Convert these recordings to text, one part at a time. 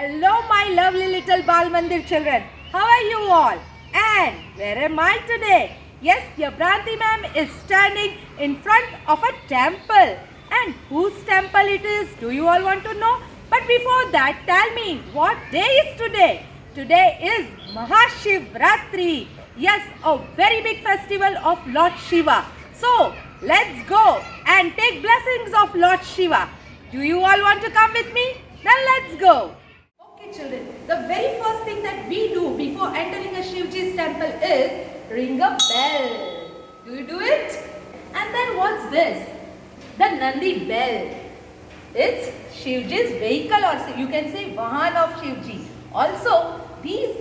Hello, my lovely little Bal Mandir children. How are you all? And where am I today? Yes, your Branti ma'am is standing in front of a temple. And whose temple it is? Do you all want to know? But before that, tell me, what day is today? Today is Mahashivratri. Yes, a very big festival of Lord Shiva. So, let's go and take blessings of Lord Shiva. Do you all want to come with me? Then let's go. Okay children, the very first thing that we do before entering a Shivji's temple is ring a bell. Do you do it? And then what's this? The Nandi bell. It's Shivji's vehicle, or you can say Vahan of Shivji. Also, these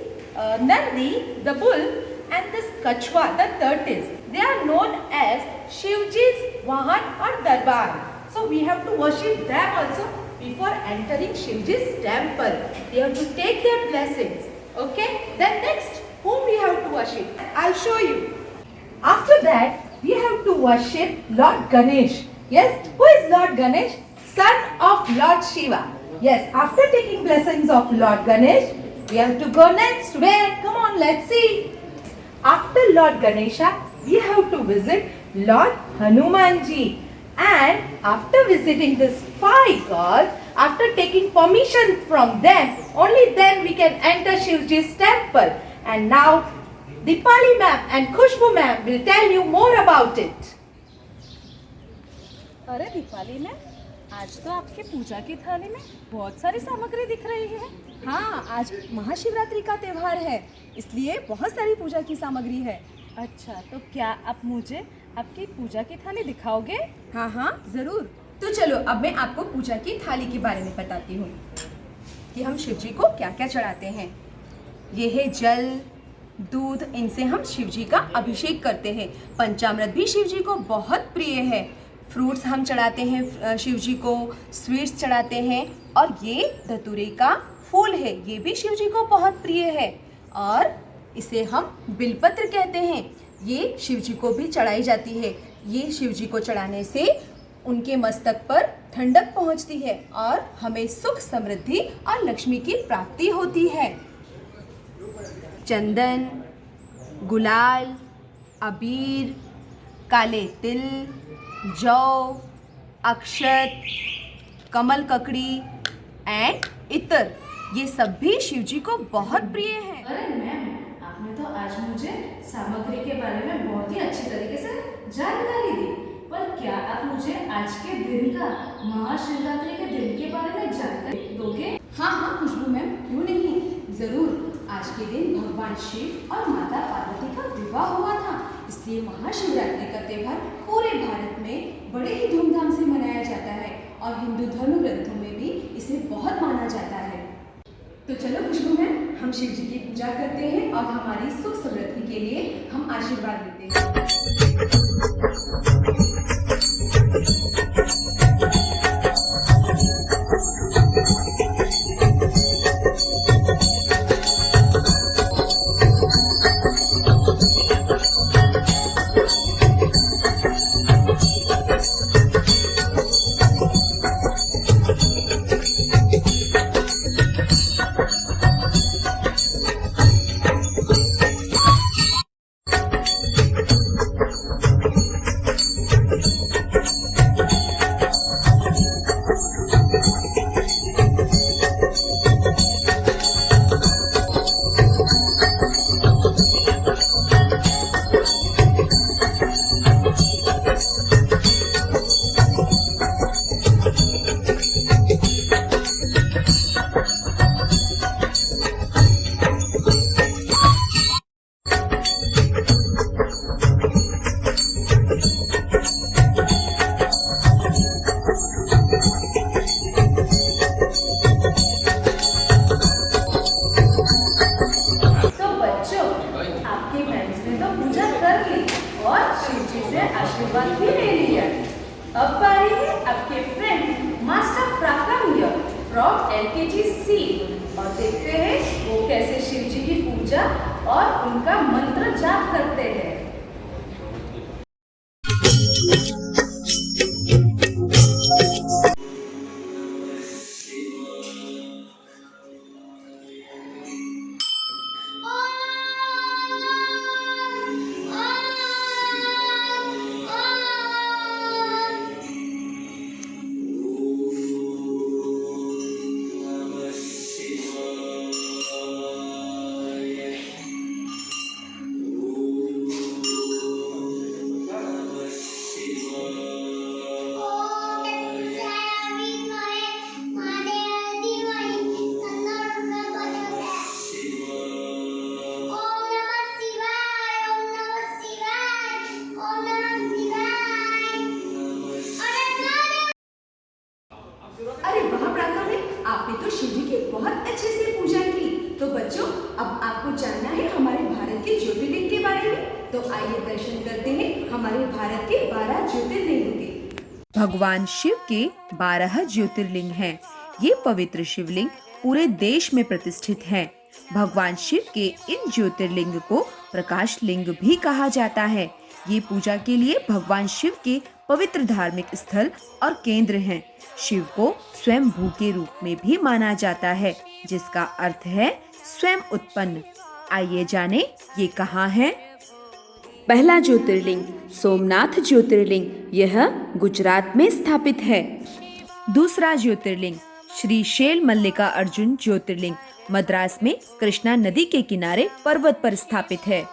Nandi, the bull, and this Kachwa, the tortoise, they are known as Shivji's Vahan or Darbar. So we have to worship them also before entering Shivji's temple. We have to take their blessings. Okay? Then next, whom we have to worship? I'll show you. After that, we have to worship Lord Ganesh. Yes, who is Lord Ganesh? Son of Lord Shiva. Yes, after taking blessings of Lord Ganesh, we have to go next. Where? Come on, let's see. After Lord Ganesha, we have to visit Lord Hanumanji. And after visiting these 5 gods, after taking permission from them, only then we can enter Shivji's temple. And now, Dipali ma'am and Khushbu ma'am will tell you more about it. अरे Deepali ma'am, आज तो आपके पूजा की थाली में बहुत सारी सामग्री दिख रही है। हाँ, आज महाशिवरात्रि का त्योहार है, इसलिए बहुत सारी पूजा की सामग्री है। अच्छा, तो क्या आप मुझे आपकी पूजा की थाली दिखाओगे? हाँ हाँ जरूर। तो चलो अब मैं आपको पूजा की थाली के बारे में बताती हूँ कि हम शिव जी को क्या क्या चढ़ाते हैं। ये है जल, दूध, इनसे हम शिव जी का अभिषेक करते हैं। पंचामृत भी शिव जी को बहुत प्रिय है। फ्रूट्स हम चढ़ाते हैं शिव जी को, स्वीट्स चढ़ाते हैं, और ये धतूरे का फूल है, ये भी शिव जी को बहुत प्रिय है। और इसे हम बिलपत्र कहते हैं, ये शिव जी को भी चढ़ाई जाती है। ये शिव जी को चढ़ाने से उनके मस्तक पर ठंडक पहुंचती है और हमें सुख, समृद्धि और लक्ष्मी की प्राप्ति होती है। चंदन, गुलाल, अबीर, काले तिल, जौ, अक्षत, कमल ककड़ी एंड इत्र, ये सब भी शिव जी को बहुत प्रिय है। अरे मैम, आपने तो आज मुझे सामग्री के बारे में बहुत ही अच्छी तरीके से जानकारी दी, पर क्या आप मुझे आज के दिन का, महाशिवरात्रि के दिन के बारे में जानकारी दोगे? हाँ हाँ खुशबू मैम, क्यों नहीं, जरूर। आज के दिन भगवान शिव और माता पार्वती का विवाह हुआ था, इसलिए महाशिवरात्रि का त्योहार पूरे भारत में बड़े ही धूमधाम से मनाया जाता है और हिंदू धर्म ग्रंथों में भी इसे बहुत माना जाता है। तो चलो खुशबू मैम, हम शिव जी की पूजा करते हैं और हमारी सुख समृद्धि के लिए हम आशीर्वाद लेते हैं। आशीर्वाद भी ले लिया। अब बारी है आपके friend master Prakamya from LKG C, और देखते हैं वो कैसे शिव जी की पूजा और उनका मंत्र जाप करते हैं। तो आइए दर्शन करते हैं हमारे भारत के 12 ज्योतिर्लिंग के। भगवान शिव के 12 ज्योतिर्लिंग हैं। ये पवित्र शिवलिंग पूरे देश में प्रतिष्ठित हैं। भगवान शिव के इन ज्योतिर्लिंग को प्रकाश लिंग भी कहा जाता है। ये पूजा के लिए भगवान शिव के पवित्र धार्मिक स्थल और केंद्र हैं। शिव को स्वयं भू के रूप में भी माना जाता है, जिसका अर्थ है स्वयं उत्पन्न। आइए जाने ये कहाँ है। पहला ज्योतिर्लिंग सोमनाथ ज्योतिर्लिंग, यह गुजरात में स्थित है। दूसरा ज्योतिर्लिंग श्री शैल मल्लिका अर्जुन ज्योतिर्लिंग, मद्रास में कृष्णा नदी के किनारे पर्वत पर स्थापित है।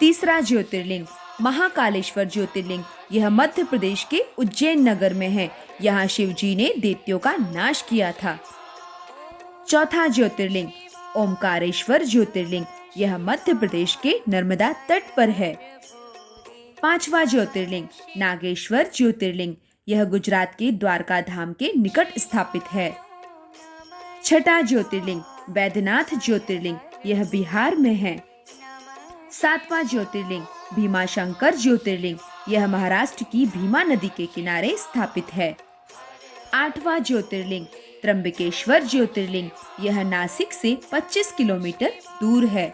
तीसरा ज्योतिर्लिंग महाकालेश्वर ज्योतिर्लिंग, यह मध्य प्रदेश के उज्जैन नगर में है। यहाँ शिव जी ने दैत्यों का नाश किया था। चौथा ज्योतिर्लिंग ओमकारेश्वर ज्योतिर्लिंग, यह मध्य प्रदेश के नर्मदा तट पर है। पांचवा ज्योतिर्लिंग नागेश्वर ज्योतिर्लिंग, यह गुजरात के द्वारका धाम के निकट स्थापित है। छठा ज्योतिर्लिंग बैद्यनाथ ज्योतिर्लिंग, यह बिहार में है। सातवां ज्योतिर्लिंग भीमाशंकर ज्योतिर्लिंग, यह महाराष्ट्र की भीमा नदी के किनारे स्थापित है। आठवां ज्योतिर्लिंग त्र्यंबकेश्वर ज्योतिर्लिंग, यह नासिक से 25 किलोमीटर दूर है।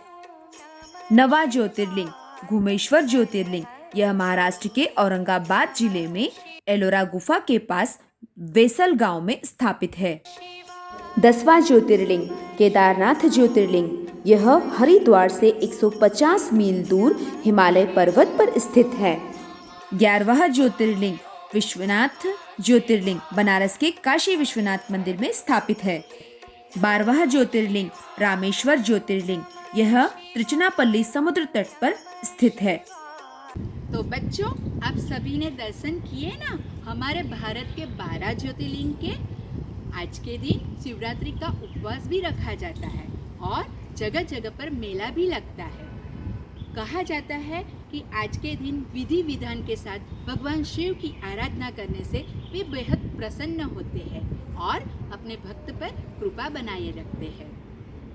नवा ज्योतिर्लिंग घुमेश्वर ज्योतिर्लिंग, यह महाराष्ट्र के औरंगाबाद जिले में एलोरा गुफा के पास वेसल गांव में स्थापित है। 10वां ज्योतिर्लिंग केदारनाथ ज्योतिर्लिंग, यह हरिद्वार से 150 मील दूर हिमालय पर्वत पर स्थित है। 11वां ज्योतिर्लिंग विश्वनाथ ज्योतिर्लिंग, बनारस के काशी विश्वनाथ मंदिर में स्थापित है। 12वां ज्योतिर्लिंग रामेश्वर ज्योतिर्लिंग, यह त्रिचुनापल्ली समुद्र तट पर स्थित है। तो बच्चों, आप सभी ने दर्शन किए ना हमारे भारत के 12 ज्योतिर्लिंग के। आज के दिन शिवरात्रि का उपवास भी रखा जाता है और जगह जगह पर मेला भी लगता है। कहा जाता है कि आज के दिन विधि विधान के साथ भगवान शिव की आराधना करने से वे बेहद प्रसन्न होते हैं और अपने भक्त पर कृपा बनाए रखते हैं।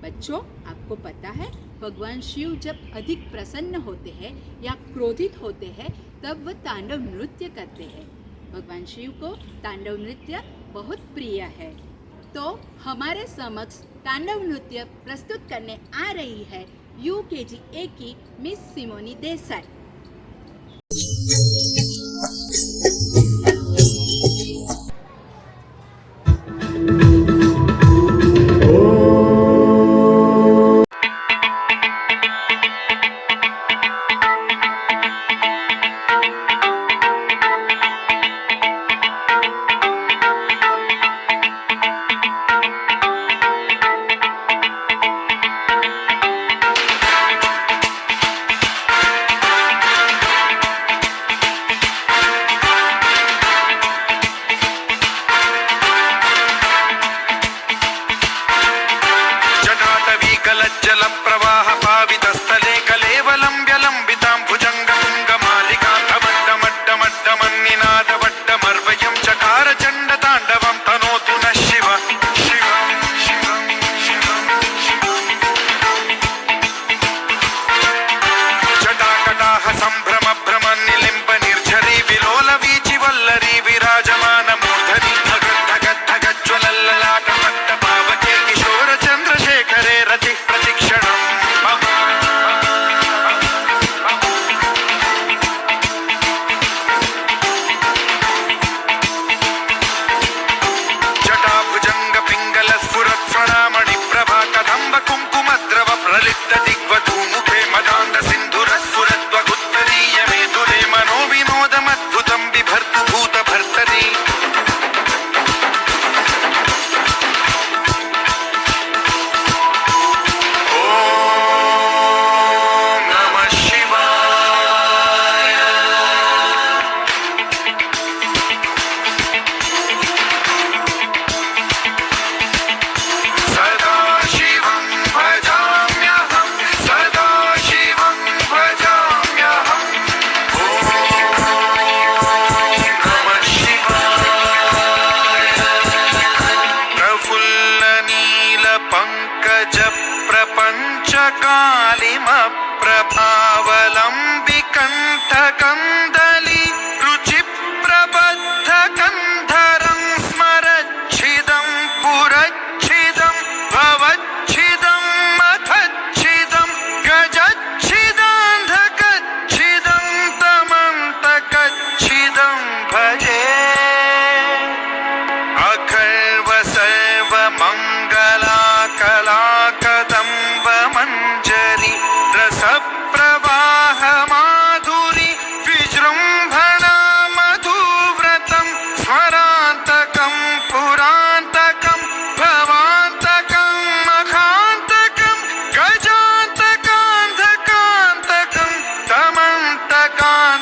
बच्चों, आपको पता है भगवान शिव जब अधिक प्रसन्न होते हैं या क्रोधित होते हैं तब वह तांडव नृत्य करते हैं। भगवान शिव को तांडव नृत्य बहुत प्रिय है। तो हमारे समक्ष तांडव नृत्य प्रस्तुत करने आ रही है UKG A की मिस सिमोनी देसाई।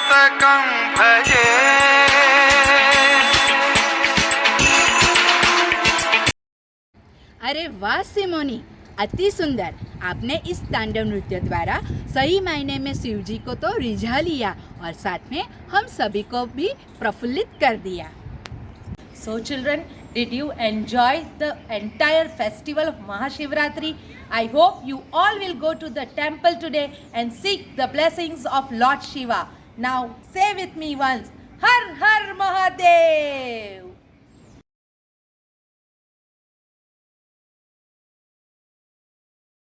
मस्तकं भजे। अरे वाह सिमोनी, अति सुंदर। आपने इस तांडव नृत्य द्वारा सही मायने में शिव जी को तो रिझा लिया और साथ में हम सभी को भी प्रफुल्लित कर दिया। So children, did you enjoy the entire festival of Mahashivratri? I hope you all will go to the temple today and seek the blessings of Lord Shiva. Now say with me once, Har Har Mahadev!